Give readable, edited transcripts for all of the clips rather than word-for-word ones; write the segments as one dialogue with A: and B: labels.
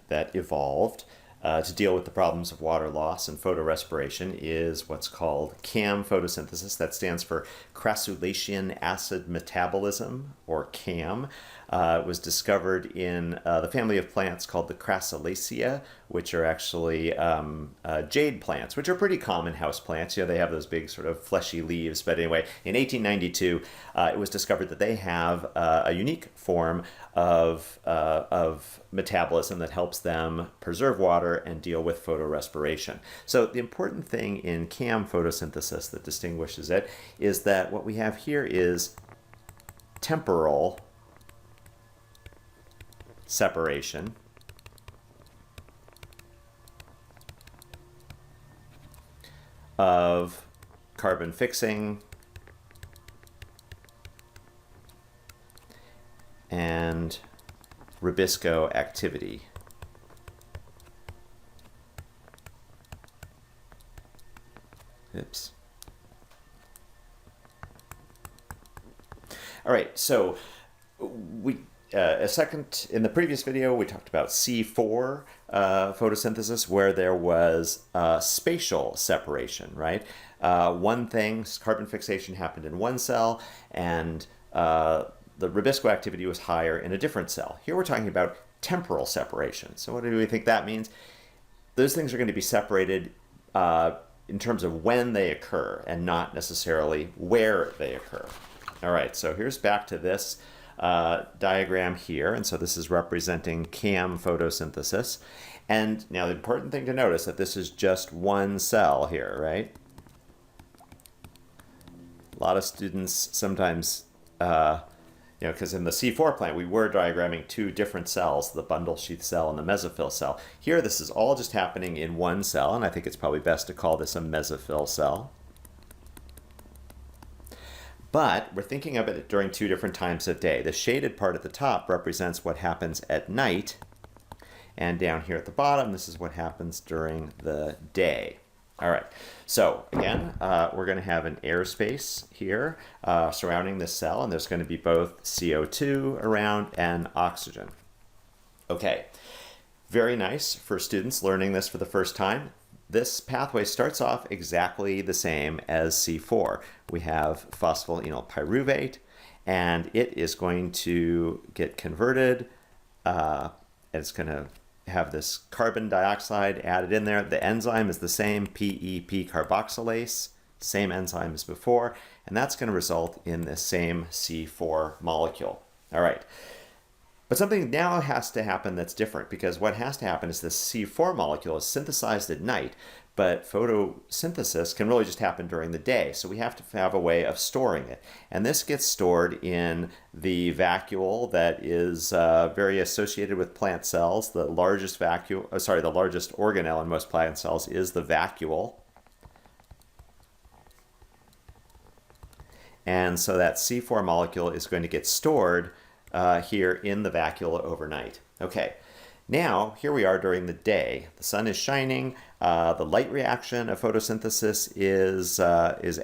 A: that evolved to deal with the problems of water loss and photorespiration is what's called CAM photosynthesis. That stands for crassulacean acid metabolism, or CAM. It was discovered in the family of plants called the Crassulacea, which are actually jade plants, which are pretty common house plants. You know, they have those big sort of fleshy leaves. But anyway, in 1892, it was discovered that they have a unique form of metabolism that helps them preserve water and deal with photorespiration. So the important thing in CAM photosynthesis that distinguishes it is that what we have here is temporal separation of carbon fixing and Rubisco activity. Oops. All right, so in the previous video, we talked about C4 photosynthesis, where there was spatial separation, right? One thing, carbon fixation happened in one cell, and the Rubisco activity was higher in a different cell. Here we're talking about temporal separation. So what do we think that means? Those things are going to be separated in terms of when they occur and not necessarily where they occur. All right, so here's back to this diagram here. And so this is representing CAM photosynthesis. And now the important thing to notice that this is just one cell here, right? A lot of students sometimes because in the C4 plant, we were diagramming two different cells, the bundle sheath cell and the mesophyll cell. Here, this is all just happening in one cell, and I think it's probably best to call this a mesophyll cell. But we're thinking of it during two different times of day. The shaded part at the top represents what happens at night, and down here at the bottom, this is what happens during the day. All right, so again, we're going to have an airspace here surrounding this cell, and there's going to be both CO2 around and oxygen. Okay, very nice for students learning this for the first time. This pathway starts off exactly the same as C4. We have phosphoenol pyruvate, and it is going to get converted. It's going to have this carbon dioxide added in there. The enzyme is the same, PEP carboxylase, same enzyme as before, and that's going to result in the same C4 molecule. All right. But something now has to happen that's different, because what has to happen is this C4 molecule is synthesized at night, but photosynthesis can really just happen during the day. So we have to have a way of storing it. And this gets stored in the vacuole that is very associated with plant cells. The largest the largest organelle in most plant cells is the vacuole. And so that C4 molecule is going to get stored here in the vacuole overnight. Okay, now here we are during the day. The sun is shining. The light reaction of photosynthesis is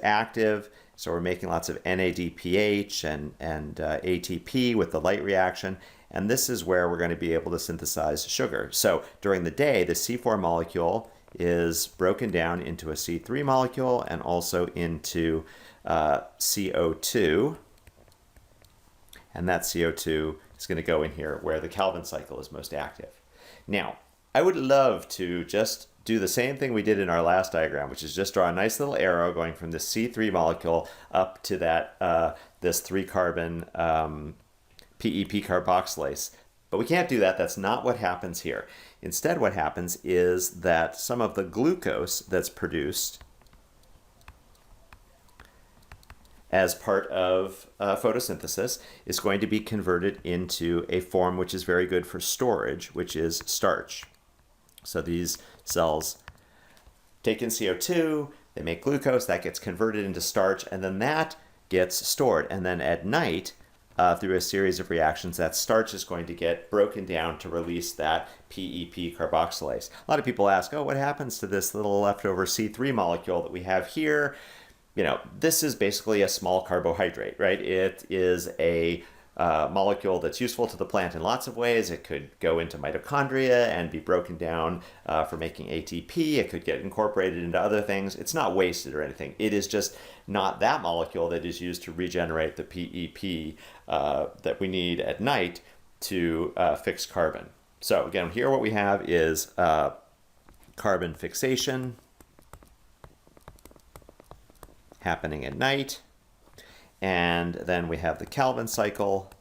A: active. So we're making lots of NADPH and ATP with the light reaction. And this is where we're going to be able to synthesize sugar. So during the day, the C4 molecule is broken down into a C3 molecule and also into CO2. And that CO2 is going to go in here where the Calvin cycle is most active. Now, I would love to just do the same thing we did in our last diagram, which is just draw a nice little arrow going from this C3 molecule up to that this 3-carbon PEP carboxylase. But we can't do that. That's not what happens here. Instead, what happens is that some of the glucose that's produced as part of photosynthesis is going to be converted into a form which is very good for storage, which is starch. So these cells take in CO2, they make glucose, that gets converted into starch, and then that gets stored. And then at night, through a series of reactions, that starch is going to get broken down to release that PEP carboxylase. A lot of people ask, oh, what happens to this little leftover C3 molecule that we have here? You know, this is basically a small carbohydrate, right? It is a molecule that's useful to the plant in lots of ways. It could go into mitochondria and be broken down for making ATP. It could get incorporated into other things. It's not wasted or anything. It is just not that molecule that is used to regenerate the PEP that we need at night to fix carbon. So again, here what we have is carbon fixation happening at night. And then we have the Calvin cycle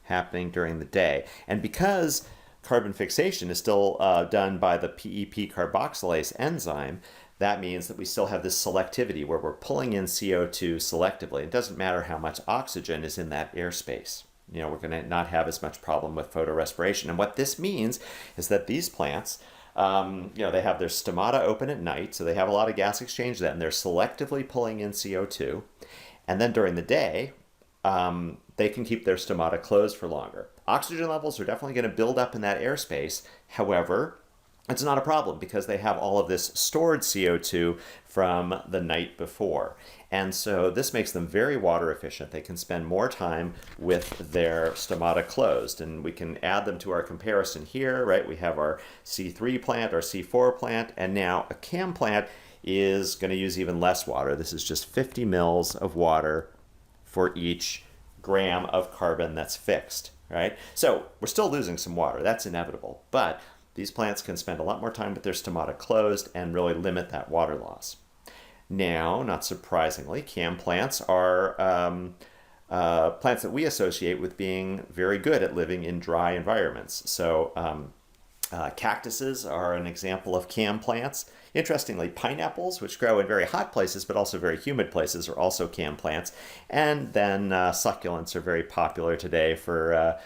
A: happening during the day. And because carbon fixation is still done by the PEP carboxylase enzyme, that means that we still have this selectivity where we're pulling in CO2 selectively. It doesn't matter how much oxygen is in that airspace. We're going to not have as much problem with photorespiration. And what this means is that these plants, they have their stomata open at night, so they have a lot of gas exchange then. They're selectively pulling in CO2. And then during the day, they can keep their stomata closed for longer. Oxygen levels are definitely going to build up in that airspace. However, it's not a problem because they have all of this stored CO2 from the night before. And so this makes them very water efficient. They can spend more time with their stomata closed. And we can add them to our comparison here, right? We have our C3 plant, our C4 plant, and now a CAM plant is going to use even less water. This is just 50 mils of water for each gram of carbon that's fixed, right? So we're still losing some water. That's inevitable. But these plants can spend a lot more time with their stomata closed and really limit that water loss. Now, not surprisingly, CAM plants are plants that we associate with being very good at living in dry environments. So cactuses are an example of CAM plants. Interestingly, pineapples, which grow in very hot places but also very humid places, are also CAM plants. And then succulents are very popular today for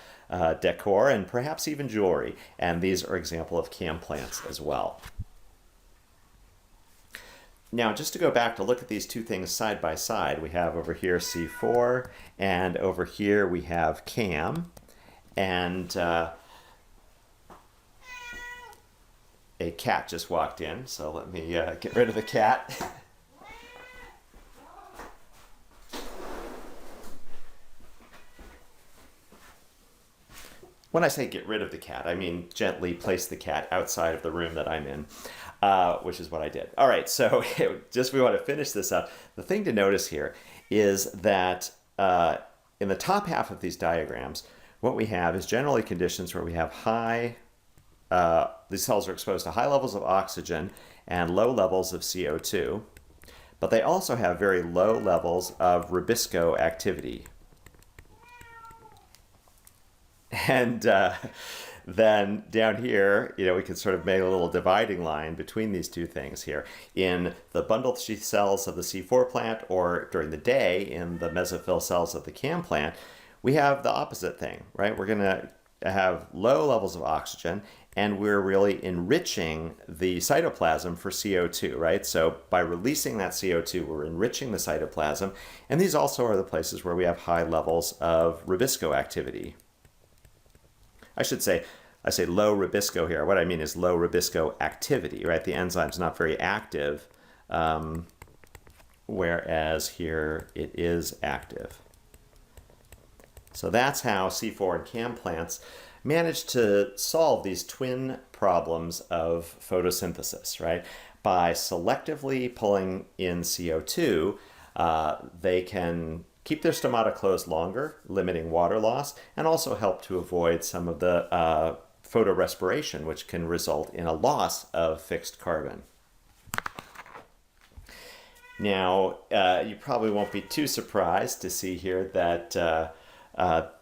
A: decor and perhaps even jewelry. And these are examples of CAM plants as well. Now, just to go back to look at these two things side by side, we have over here C4, and over here we have CAM. And a cat just walked in, so let me get rid of the cat. When I say get rid of the cat, I mean gently place the cat outside of the room that I'm in, which is what I did. All right, so just we want to finish this up. The thing to notice here is that in the top half of these diagrams, what we have is generally conditions where we have these cells are exposed to high levels of oxygen and low levels of CO2, but they also have very low levels of Rubisco activity. And then down here, we can sort of make a little dividing line between these two things here. In the bundle sheath cells of the C4 plant, or during the day in the mesophyll cells of the CAM plant, we have the opposite thing, right? We're going to have low levels of oxygen, and we're really enriching the cytoplasm for CO2, right? So by releasing that CO2, we're enriching the cytoplasm. And these also are the places where we have high levels of Rubisco activity. I say low Rubisco here. What I mean is low Rubisco activity, right? The enzyme's not very active, whereas here it is active. So that's how C4 and CAM plants manage to solve these twin problems of photosynthesis, right? By selectively pulling in CO2, they can keep their stomata closed longer, limiting water loss, and also help to avoid some of the photorespiration, which can result in a loss of fixed carbon. Now, you probably won't be too surprised to see here that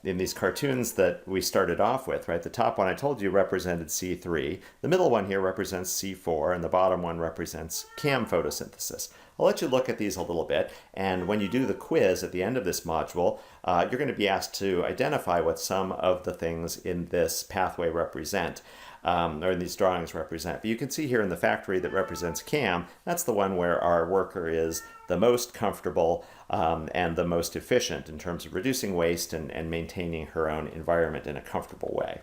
A: in these cartoons that we started off with, right? The top one I told you represented C3, the middle one here represents C4, and the bottom one represents CAM photosynthesis. I'll let you look at these a little bit, and when you do the quiz at the end of this module, you're going to be asked to identify what some of the things in this pathway represent, or in these drawings represent. But you can see here in the factory that represents CAM, that's the one where our worker is the most comfortable and the most efficient in terms of reducing waste and maintaining her own environment in a comfortable way.